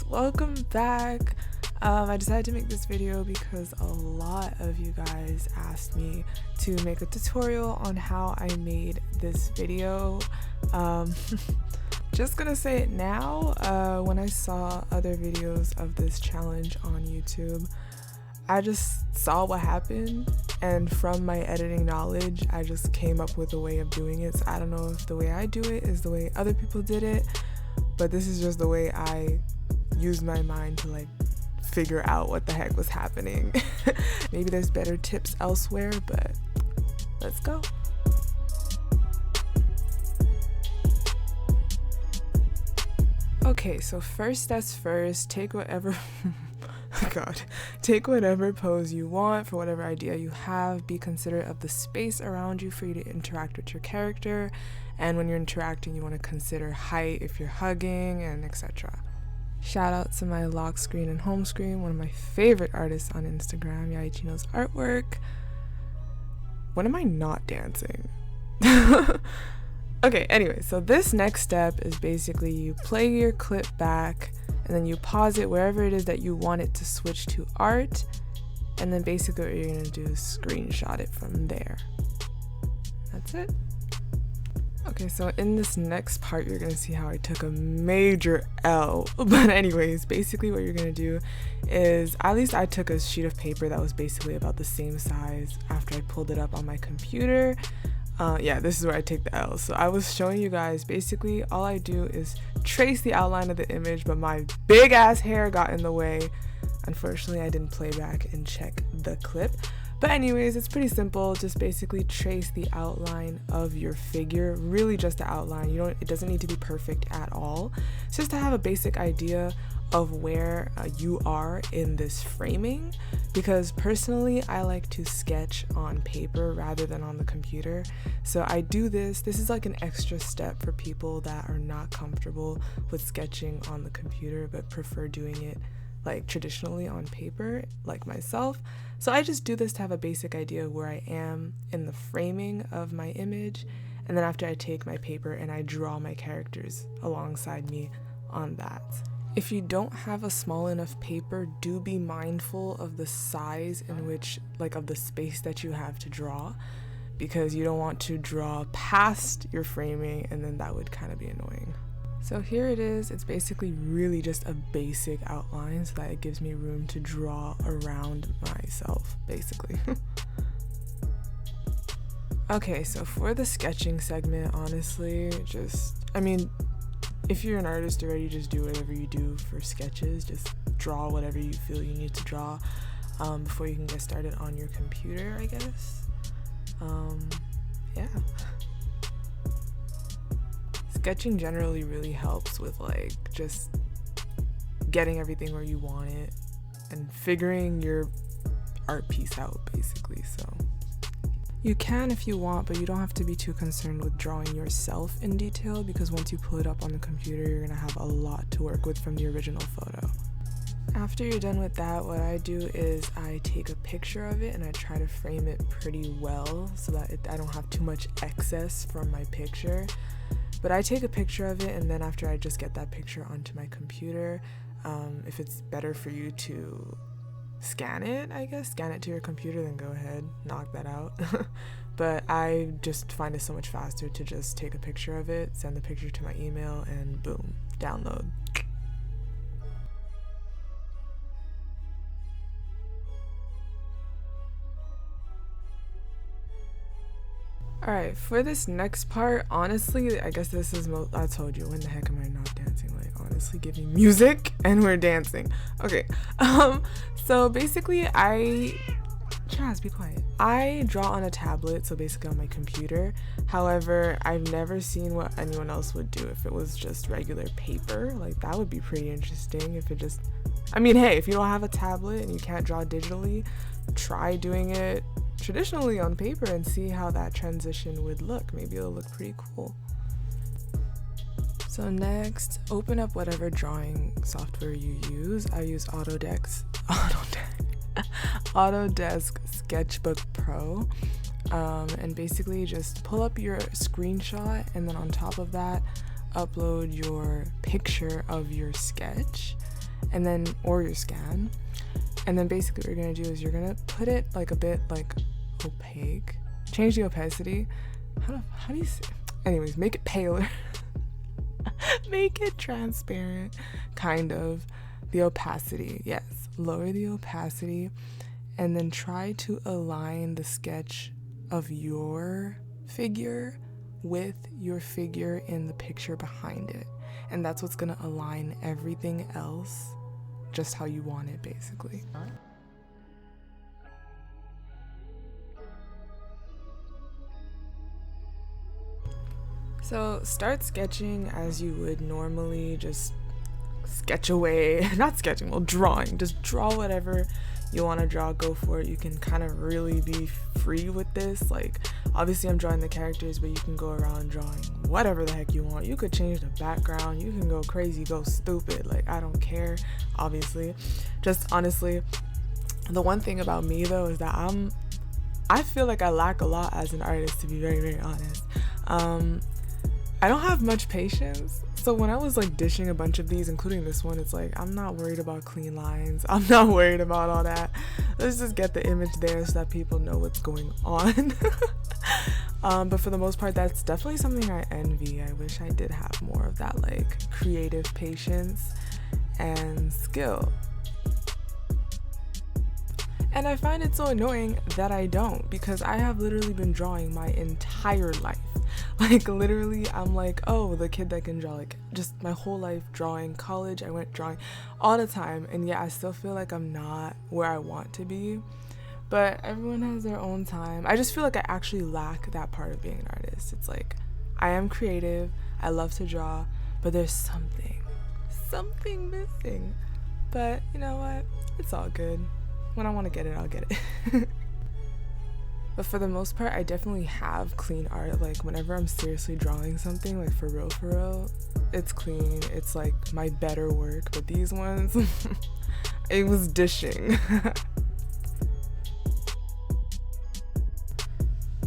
welcome back. I decided to make this video because a lot of you guys asked me to make a tutorial on how I made this video. Just gonna say it now, when I saw other videos of this challenge on YouTube, I just saw what happened, and from my editing knowledge I just came up with a way of doing it. So I don't know if the way I do it is the way other people did it, but this is just the way I used my mind to like figure out what the heck was happening. Maybe there's better tips elsewhere, but let's go. Okay, so first as first, take whatever take whatever pose you want for whatever idea you have. Be considerate of the space around you for you to interact with your character, and when you're interacting you want to consider height if you're hugging, and etc. Shout out to my lock screen and home screen, one of my favorite artists on Instagram, Yaichino's artwork. When am I not dancing? Okay, anyway, so this next step is basically you play your clip back and then you pause it wherever it is that you want it to switch to art, and then basically what you're gonna do is screenshot it from there. That's it. Okay, so in this next part you're gonna see how I took a major L. But anyways, basically what you're gonna do is, at least I took a sheet of paper that was basically about the same size after I pulled it up on my computer. Yeah, this is where I take the L. So I was showing you guys, basically all I do is trace the outline of the image, but my big ass hair got in the way. Unfortunately, I didn't play back and check the clip. But anyways, it's pretty simple. Just basically trace the outline of your figure, really just the outline. It doesn't need to be perfect at all. It's just to have a basic idea of where you are in this framing, because personally I like to sketch on paper rather than on the computer. So I do this is like an extra step for people that are not comfortable with sketching on the computer but prefer doing it like traditionally on paper, like myself. So I just do this to have a basic idea of where I am in the framing of my image, and then after I take my paper and I draw my characters alongside me on that. If you don't have a small enough paper, do be mindful of the size in which, like, of the space that you have to draw, because you don't want to draw past your framing and then that would kind of be annoying. So here it is. It's basically really just a basic outline so that it gives me room to draw around myself, basically. Okay, so for the sketching segment, honestly, if you're an artist already, just do whatever you do for sketches. Just draw whatever you feel you need to draw before you can get started on your computer, I guess. Yeah. Sketching generally really helps with like just getting everything where you want it and figuring your art piece out, basically. So you can if you want, but you don't have to be too concerned with drawing yourself in detail, because once you pull it up on the computer you're gonna have a lot to work with from the original photo. After you're done with that, what I do is I take a picture of it and I try to frame it pretty well so that I don't have too much excess from my picture. But I take a picture of it, and then after I just get that picture onto my computer, if it's better for you to scan it to your computer, then go ahead, knock that out. But I just find it so much faster to just take a picture of it, send the picture to my email, and boom, download. Alright, for this next part, honestly, I guess this is I told you, when the heck am I not dancing? Like, honestly, give me music and we're dancing. Okay, so basically Chaz, be quiet. I draw on a tablet, so basically on my computer. However, I've never seen what anyone else would do if it was just regular paper. Like, that would be pretty interesting if it just, hey, if you don't have a tablet and you can't draw digitally, try doing it traditionally on paper and see how that transition would look. Maybe it'll look pretty cool. So next, open up whatever drawing software you use. I use Autodesk Sketchbook Pro, and basically just pull up your screenshot, and then on top of that upload your picture of your sketch, and then, or your scan. And then basically what you're gonna do is you're gonna put it like a bit like opaque, change the opacity. How do you say? Anyways, make it paler. Make it transparent, kind of. The opacity, yes, lower the opacity, and then try to align the sketch of your figure with your figure in the picture behind it. And that's what's gonna align everything else just how you want it, basically. So start sketching as you would normally, just sketch away, not sketching, well, drawing. Just draw whatever you want to draw, go for it. You can kind of really be free with this. Like, obviously I'm drawing the characters, but you can go around drawing whatever the heck you want. You could change the background, you can go crazy, go stupid, like, I don't care, obviously. Just honestly, the one thing about me though is that I feel like I lack a lot as an artist, to be very, very honest. I don't have much patience. So when I was like dishing a bunch of these, including this one, it's like, I'm not worried about clean lines. I'm not worried about all that. Let's just get the image there so that people know what's going on. But for the most part, that's definitely something I envy. I wish I did have more of that like creative patience and skill. And I find it so annoying that I don't, because I have literally been drawing my entire life. Like literally, I'm like, oh, the kid that can draw, like just my whole life drawing. College, I went drawing all the time, and yet I still feel like I'm not where I want to be. But everyone has their own time. I just feel like I actually lack that part of being an artist. It's like, I am creative, I love to draw, but there's something missing. But you know what? It's all good. When I want to get it, I'll get it. But for the most part, I definitely have clean art. Like whenever I'm seriously drawing something, like for real, it's clean. It's like my better work. But these ones, it was dishing.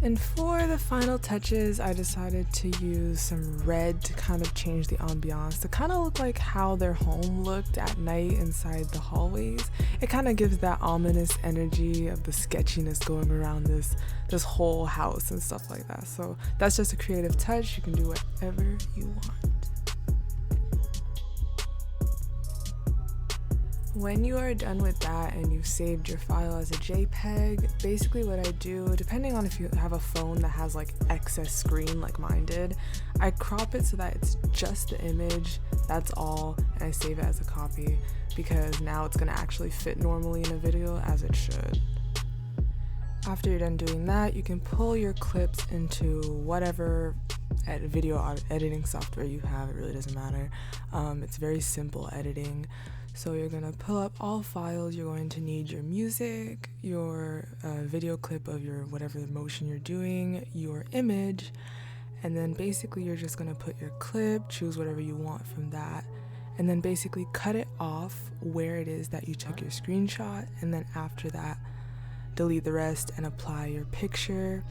And for the final touches, I decided to use some red to kind of change the ambiance, to kind of look like how their home looked at night inside the hallways. It kind of gives that ominous energy of the sketchiness going around this whole house and stuff like that. So that's just a creative touch. You can do whatever you want. When you are done with that and you've saved your file as a JPEG, basically what I do, depending on if you have a phone that has like excess screen like mine did, I crop it so that it's just the image, that's all, and I save it as a copy, because now it's gonna actually fit normally in a video as it should. After you're done doing that, you can pull your clips into whatever video editing software you have. It really doesn't matter. It's very simple editing. So you're gonna pull up all files. You're going to need your music, your video clip of your whatever motion you're doing, your image, and then basically you're just gonna put your clip, choose whatever you want from that, and then basically cut it off where it is that you took your screenshot, and then after that delete the rest and apply your picture.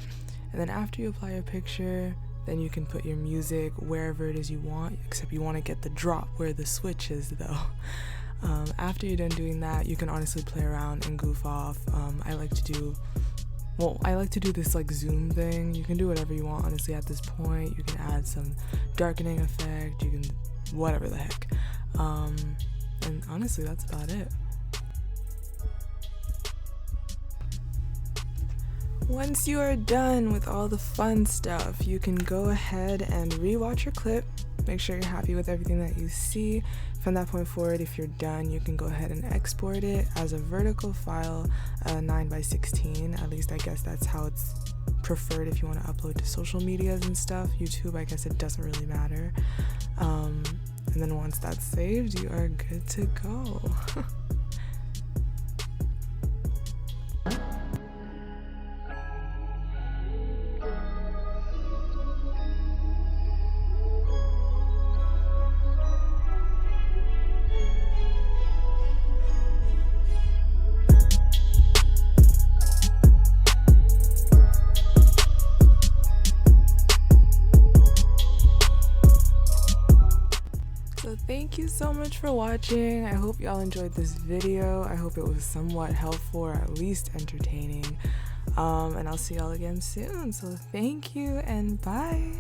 And then after you apply your picture, then you can put your music wherever it is you want, except you want to get the drop where the switch is though. After you're done doing that, you can honestly play around and goof off. I like to do this like zoom thing. You can do whatever you want honestly at this point. You can add some darkening effect, you can whatever the heck. And honestly, that's about it. Once you are done with all the fun stuff, you can go ahead and rewatch your clip. Make sure you're happy with everything that you see. From that point forward, if you're done, you can go ahead and export it as a vertical file, 9x16. At least I guess that's how it's preferred if you want to upload to social medias and stuff. YouTube, I guess it doesn't really matter. And then once that's saved, you are good to go. So thank you so much for watching. I hope y'all enjoyed this video. I hope it was somewhat helpful or at least entertaining. And I'll see y'all again soon. So thank you and bye.